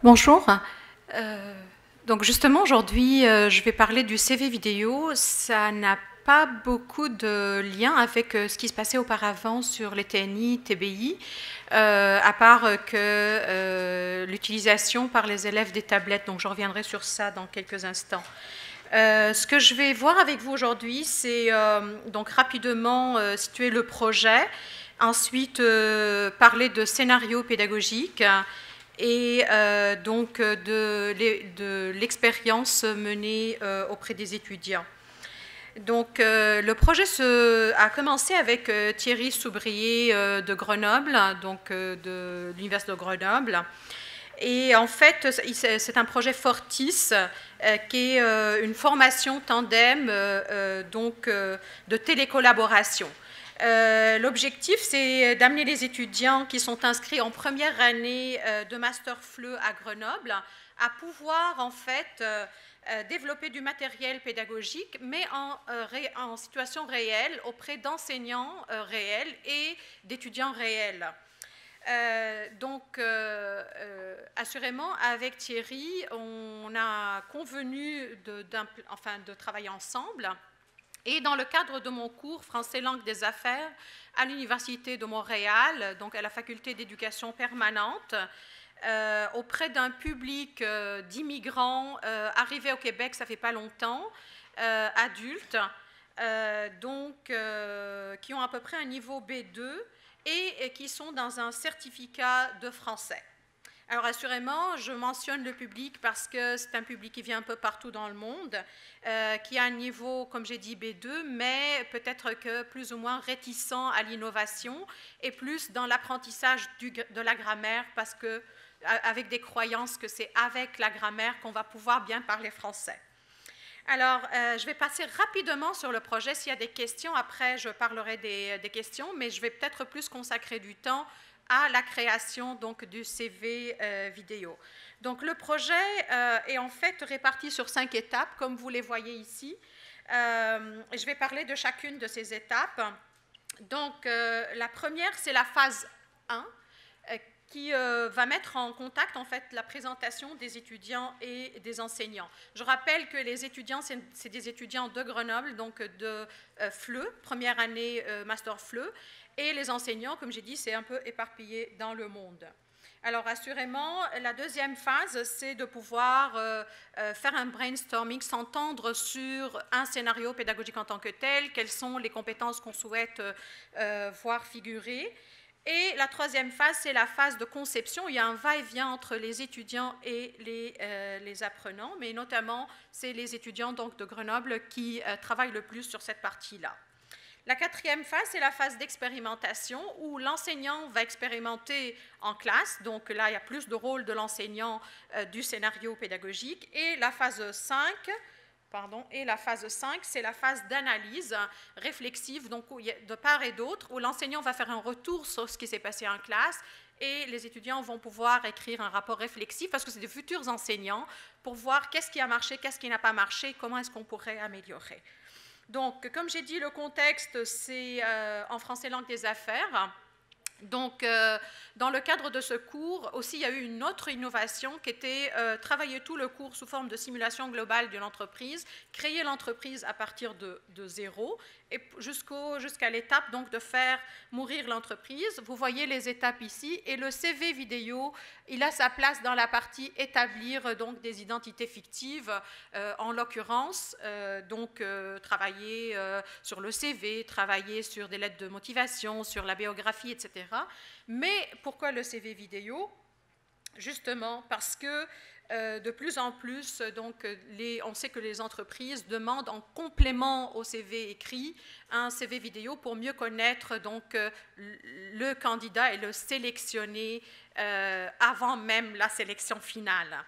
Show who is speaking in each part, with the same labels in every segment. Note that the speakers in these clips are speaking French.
Speaker 1: Bonjour. Donc justement aujourd'hui je vais parler du CV vidéo. Ça n'a pas beaucoup de lien avec ce qui se passait auparavant sur les TNI, TBI, à part que l'utilisation par les élèves des tablettes. Donc je reviendrai sur ça dans quelques instants. Ce que je vais voir avec vous aujourd'hui, c'est donc rapidement situer le projet, ensuite parler de scénario pédagogique et donc de l'expérience menée auprès des étudiants. Donc le projet a commencé avec Thierry Soubrier de Grenoble, donc de l'Université de Grenoble. Et en fait, c'est un projet Fortis qui est une formation tandem donc, de télécollaboration. L'objectif, c'est d'amener les étudiants qui sont inscrits en première année de Master FLE à Grenoble à pouvoir en fait développer du matériel pédagogique, mais en situation réelle auprès d'enseignants réels et d'étudiants réels. Assurément, avec Thierry, on a convenu de travailler ensemble. Et dans le cadre de mon cours Français langue des affaires à l'Université de Montréal, donc à la faculté d'éducation permanente, auprès d'un public d'immigrants arrivés au Québec, ça fait pas longtemps, adultes, qui ont à peu près un niveau B2 et qui sont dans un certificat de français. Alors assurément, je mentionne le public parce que c'est un public qui vient un peu partout dans le monde, qui a un niveau, comme j'ai dit, B2, mais peut-être que plus ou moins réticent à l'innovation et plus dans l'apprentissage de la grammaire parce que, avec des croyances que c'est avec la grammaire qu'on va pouvoir bien parler français. Alors, je vais passer rapidement sur le projet. S'il y a des questions, après, je parlerai des questions, mais je vais peut-être plus consacrer du temps à la création donc, du CV vidéo. Donc, le projet est en fait réparti sur 5 étapes, comme vous les voyez ici. Je vais parler de chacune de ces étapes. Donc, la première, c'est la phase 1, qui va mettre en contact en fait la présentation des étudiants et des enseignants. Je rappelle que les étudiants, c'est des étudiants de Grenoble, donc de FLE, première année Master FLE, et les enseignants, comme j'ai dit, c'est un peu éparpillé dans le monde. Alors assurément, la deuxième phase, c'est de pouvoir faire un brainstorming, s'entendre sur un scénario pédagogique en tant que tel, quelles sont les compétences qu'on souhaite voir figurer. Et la troisième phase, c'est la phase de conception. Il y a un va-et-vient entre les étudiants et les apprenants, mais notamment, c'est les étudiants donc, de Grenoble qui travaillent le plus sur cette partie-là. La quatrième phase, c'est la phase d'expérimentation où l'enseignant va expérimenter en classe. Donc là, il y a plus de rôle de l'enseignant du scénario pédagogique. Et la phase 5... Et la phase 5, c'est la phase d'analyse réflexive, donc de part et d'autre, où l'enseignant va faire un retour sur ce qui s'est passé en classe et les étudiants vont pouvoir écrire un rapport réflexif, parce que c'est des futurs enseignants, pour voir qu'est-ce qui a marché, qu'est-ce qui n'a pas marché, comment est-ce qu'on pourrait améliorer. Donc, comme j'ai dit, le contexte, c'est en français langue des affaires. Donc, dans le cadre de ce cours, aussi, il y a eu une autre innovation qui était travailler tout le cours sous forme de simulation globale d'une entreprise, créer l'entreprise à partir de zéro, et jusqu'à l'étape donc, de faire mourir l'entreprise. Vous voyez les étapes ici, et le CV vidéo, il a sa place dans la partie établir donc, des identités fictives, en l'occurrence, travailler sur le CV, travailler sur des lettres de motivation, sur la biographie, etc. Mais pourquoi le CV vidéo? Justement parce que de plus en plus, donc, on sait que les entreprises demandent en complément au CV écrit un CV vidéo pour mieux connaître donc, le candidat et le sélectionner avant même la sélection finale.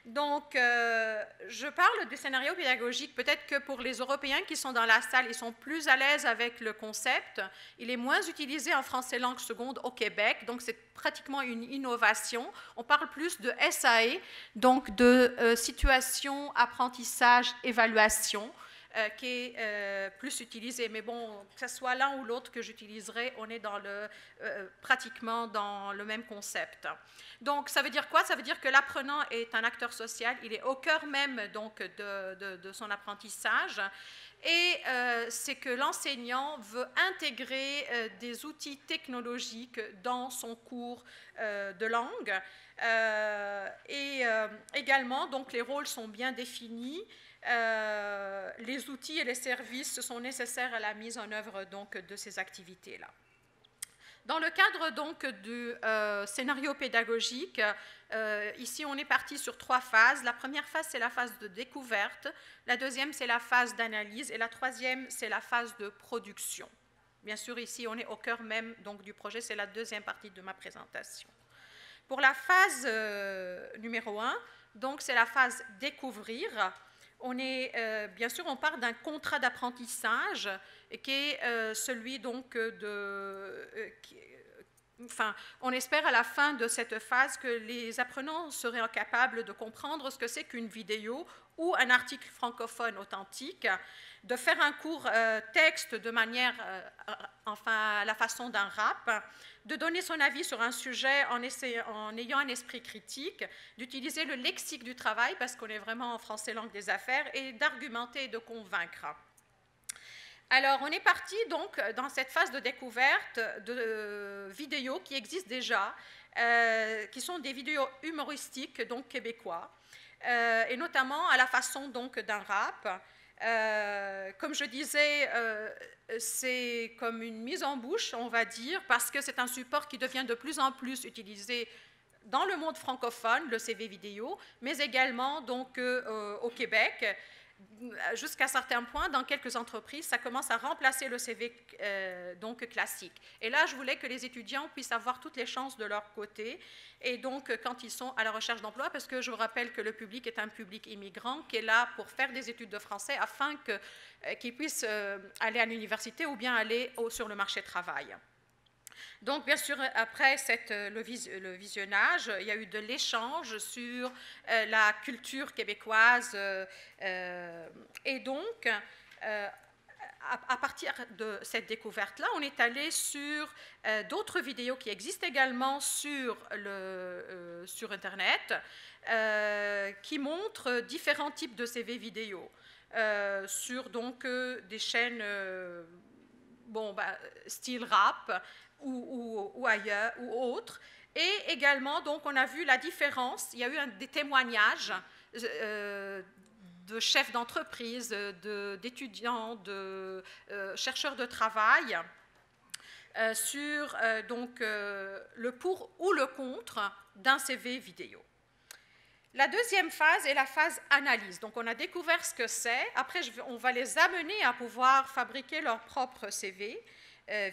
Speaker 1: Donc, je parle du scénario pédagogique. Peut-être que pour les Européens qui sont dans la salle, ils sont plus à l'aise avec le concept. Il est moins utilisé en français langue seconde au Québec, donc c'est pratiquement une innovation. On parle plus de SAE, donc de situation, apprentissage, évaluation. qui est plus utilisé. Mais bon, que ce soit l'un ou l'autre que j'utiliserai, on est pratiquement dans le même concept. Donc, ça veut dire quoi? Ça veut dire que l'apprenant est un acteur social, il est au cœur même donc, de son apprentissage. Et c'est que l'enseignant veut intégrer des outils technologiques dans son cours de langue. Et également, donc, les rôles sont bien définis. Les outils et les services sont nécessaires à la mise en œuvre donc, de ces activités-là. Dans le cadre donc du scénario pédagogique, ici on est parti sur 3 phases. La première phase, c'est la phase de découverte, la deuxième, c'est la phase d'analyse, et la troisième, c'est la phase de production. Bien sûr, ici on est au cœur même donc, du projet, c'est la deuxième partie de ma présentation. Pour la phase numéro 1, donc c'est la phase découvrir. Bien sûr, on part d'un contrat d'apprentissage qui est celui donc on espère à la fin de cette phase que les apprenants seraient capables de comprendre ce que c'est qu'une vidéo ou un article francophone authentique, de faire un cours texte de manière, à la façon d'un rap, de donner son avis sur un sujet en ayant un esprit critique, d'utiliser le lexique du travail, parce qu'on est vraiment en français langue des affaires, et d'argumenter et de convaincre. Alors, on est parti donc dans cette phase de découverte de vidéos qui existent déjà, qui sont des vidéos humoristiques, donc québécois, et notamment à la façon donc d'un rap. Comme je disais, c'est comme une mise en bouche, on va dire, parce que c'est un support qui devient de plus en plus utilisé dans le monde francophone, le CV vidéo, mais également donc, au Québec. Jusqu'à certains points, dans quelques entreprises, ça commence à remplacer le CV donc classique. Et là, je voulais que les étudiants puissent avoir toutes les chances de leur côté, et donc quand ils sont à la recherche d'emploi, parce que je vous rappelle que le public est un public immigrant qui est là pour faire des études de français afin qu'ils puissent aller à l'université ou bien aller sur le marché du travail. Donc, bien sûr, après le visionnage, il y a eu de l'échange sur la culture québécoise. Et donc, à partir de cette découverte-là, on est allé sur d'autres vidéos qui existent également sur Internet, qui montrent différents types de CV vidéo, sur donc, des chaînes style rap, ou ailleurs, ou autres. Et également, donc, on a vu la différence. Il y a eu des témoignages de chefs d'entreprise, d'étudiants, de chercheurs de travail sur donc, le pour ou le contre d'un CV vidéo. La deuxième phase est la phase analyse. Donc, on a découvert ce que c'est. Après, on va les amener à pouvoir fabriquer leur propre CV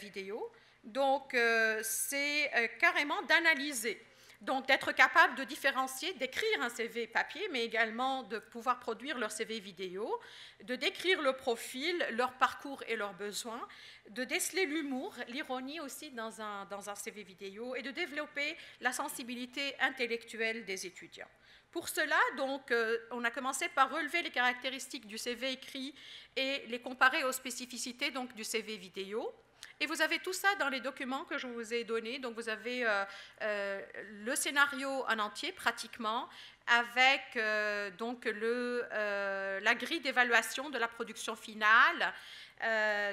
Speaker 1: vidéo. Donc, c'est carrément d'analyser, donc d'être capable de différencier, d'écrire un CV papier, mais également de pouvoir produire leur CV vidéo, de décrire le profil, leur parcours et leurs besoins, de déceler l'humour, l'ironie aussi dans un CV vidéo, et de développer la sensibilité intellectuelle des étudiants. Pour cela, donc, on a commencé par relever les caractéristiques du CV écrit et les comparer aux spécificités donc, du CV vidéo. Et vous avez tout ça dans les documents que je vous ai donnés. Donc, vous avez le scénario en entier, pratiquement, avec donc la grille d'évaluation de la production finale.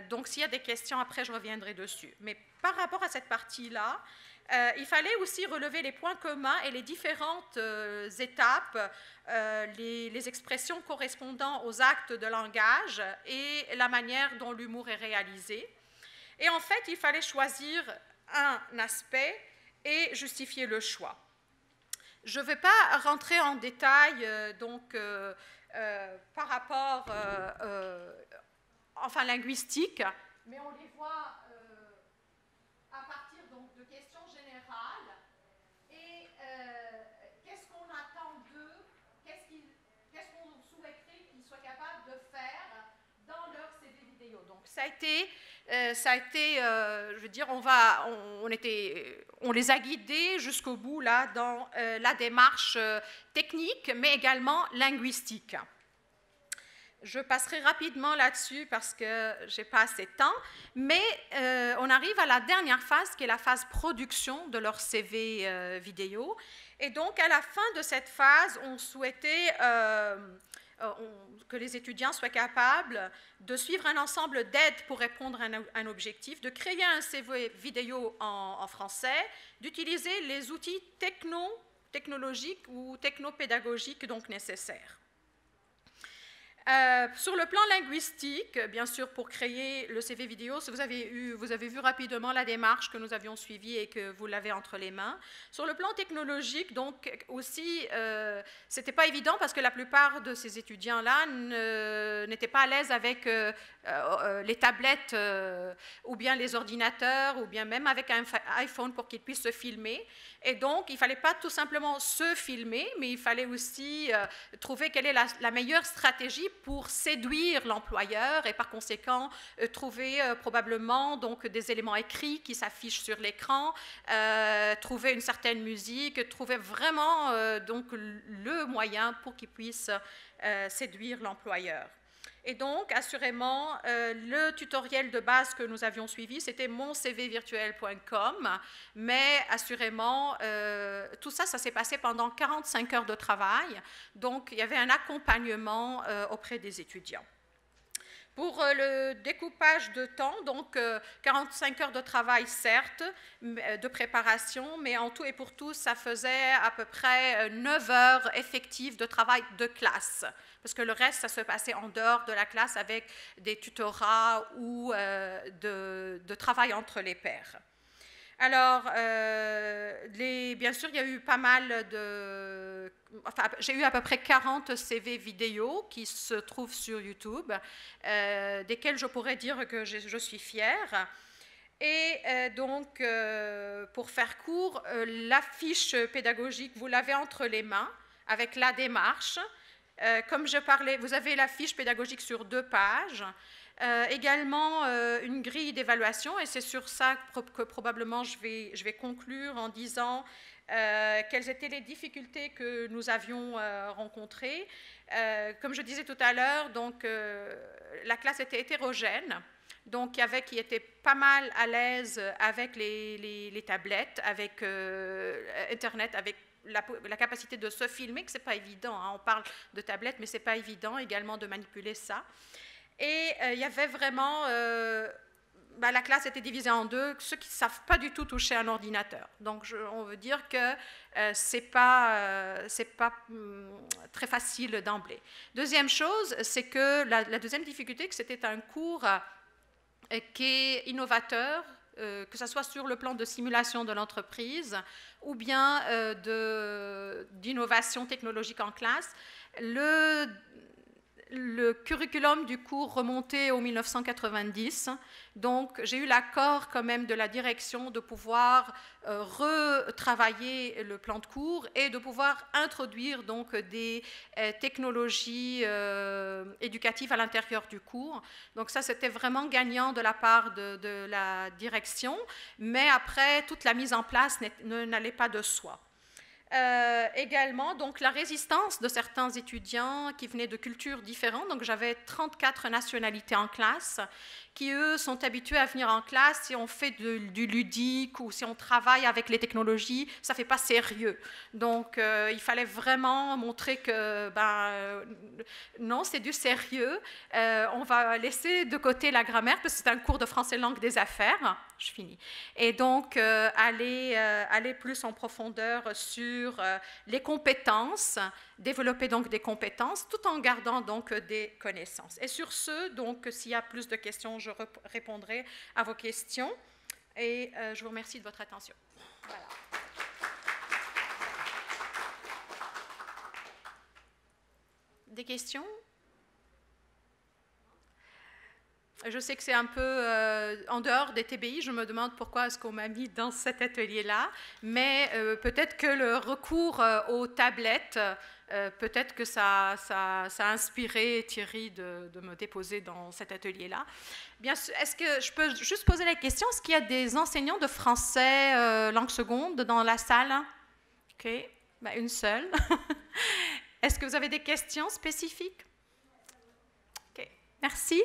Speaker 1: Donc, s'il y a des questions, après, je reviendrai dessus. Mais par rapport à cette partie-là, il fallait aussi relever les points communs et les différentes étapes, les expressions correspondant aux actes de langage et la manière dont l'humour est réalisé. Et en fait, il fallait choisir un aspect et justifier le choix. Je ne vais pas rentrer en détail par rapport, linguistique, mais on les voit à partir donc, de questions générales et qu'est-ce qu'on attend d'eux, qu'est-ce qu'on souhaiterait qu'ils soient capables de faire dans leur CV vidéo. Donc ça a été je veux dire, on les a guidés jusqu'au bout là, dans la démarche technique, mais également linguistique. Je passerai rapidement là-dessus parce que je n'ai pas assez de temps, mais on arrive à la dernière phase qui est la phase production de leur CV vidéo. Et donc à la fin de cette phase, on souhaitait que les étudiants soient capables de suivre un ensemble d'aides pour répondre à un objectif, de créer un CV vidéo en français, d'utiliser les outils technologiques ou technopédagogiques donc nécessaires. Sur le plan linguistique, bien sûr, pour créer le CV vidéo, vous avez vu rapidement la démarche que nous avions suivie et que vous l'avez entre les mains. Sur le plan technologique, donc aussi, c'était pas évident parce que la plupart de ces étudiants-là n'étaient pas à l'aise avec les tablettes ou bien les ordinateurs ou bien même avec un iPhone pour qu'ils puissent se filmer. Et donc, il ne fallait pas tout simplement se filmer, mais il fallait aussi trouver quelle est la meilleure stratégie pour séduire l'employeur et par conséquent trouver probablement donc, des éléments écrits qui s'affichent sur l'écran, trouver une certaine musique, trouver vraiment donc, le moyen pour qu'il puisse séduire l'employeur. Et donc, assurément, le tutoriel de base que nous avions suivi, c'était moncvvirtuel.com, mais assurément, tout ça, ça s'est passé pendant 45 heures de travail, donc il y avait un accompagnement auprès des étudiants. Pour le découpage de temps, donc 45 heures de travail, certes, de préparation, mais en tout et pour tout, ça faisait à peu près 9 heures effectives de travail de classe, parce que le reste, ça se passait en dehors de la classe avec des tutorats ou de travail entre les pairs. Alors, bien sûr, il y a eu pas mal de... Enfin, j'ai eu à peu près 40 CV vidéo qui se trouvent sur YouTube, desquels je pourrais dire que je suis fière. Et donc, pour faire court, la fiche pédagogique, vous l'avez entre les mains avec la démarche. Comme je parlais, vous avez la fiche pédagogique sur 2 pages. Également une grille d'évaluation, et c'est sur ça que probablement je vais conclure en disant quelles étaient les difficultés que nous avions rencontrées. Comme je disais tout à l'heure, donc la classe était hétérogène, donc il y avait qui étaient pas mal à l'aise avec les tablettes, avec Internet, avec la capacité de se filmer, que ce n'est pas évident, hein. On parle de tablettes, mais ce n'est pas évident également de manipuler ça. Et il y avait vraiment, la classe était divisée en 2, ceux qui ne savent pas du tout toucher un ordinateur. Donc on veut dire que ce n'est pas très facile d'emblée. Deuxième chose, c'est que la deuxième difficulté, que c'était un cours qui est innovateur, que ce soit sur le plan de simulation de l'entreprise ou bien d'innovation technologique en classe. Le curriculum du cours remontait au 1990, donc j'ai eu l'accord quand même de la direction de pouvoir retravailler le plan de cours et de pouvoir introduire donc des technologies éducatives à l'intérieur du cours. Donc ça, c'était vraiment gagnant de la part de la direction, mais après, toute la mise en place n'allait pas de soi. Également, donc, la résistance de certains étudiants qui venaient de cultures différentes. Donc, j'avais 34 nationalités en classe qui, eux, sont habitués à venir en classe. Si on fait du ludique ou si on travaille avec les technologies, ça ne fait pas sérieux. Donc, il fallait vraiment montrer que, non, c'est du sérieux. On va laisser de côté la grammaire, parce que c'est un cours de français langue des affaires. Je finis. Et donc, aller plus en profondeur sur les compétences, développer donc des compétences, tout en gardant donc des connaissances. Et sur ce, donc, s'il y a plus de questions, je répondrai à vos questions. Et je vous remercie de votre attention. Voilà. Des questions ? Je sais que c'est un peu en dehors des TBI, je me demande pourquoi est-ce qu'on m'a mis dans cet atelier-là, mais peut-être que le recours aux tablettes, peut-être que ça a inspiré Thierry de me déposer dans cet atelier-là. Bien, est-ce que je peux juste poser la question, est-ce qu'il y a des enseignants de français langue seconde dans la salle? Ok, une seule. Est-ce que vous avez des questions spécifiques? Merci.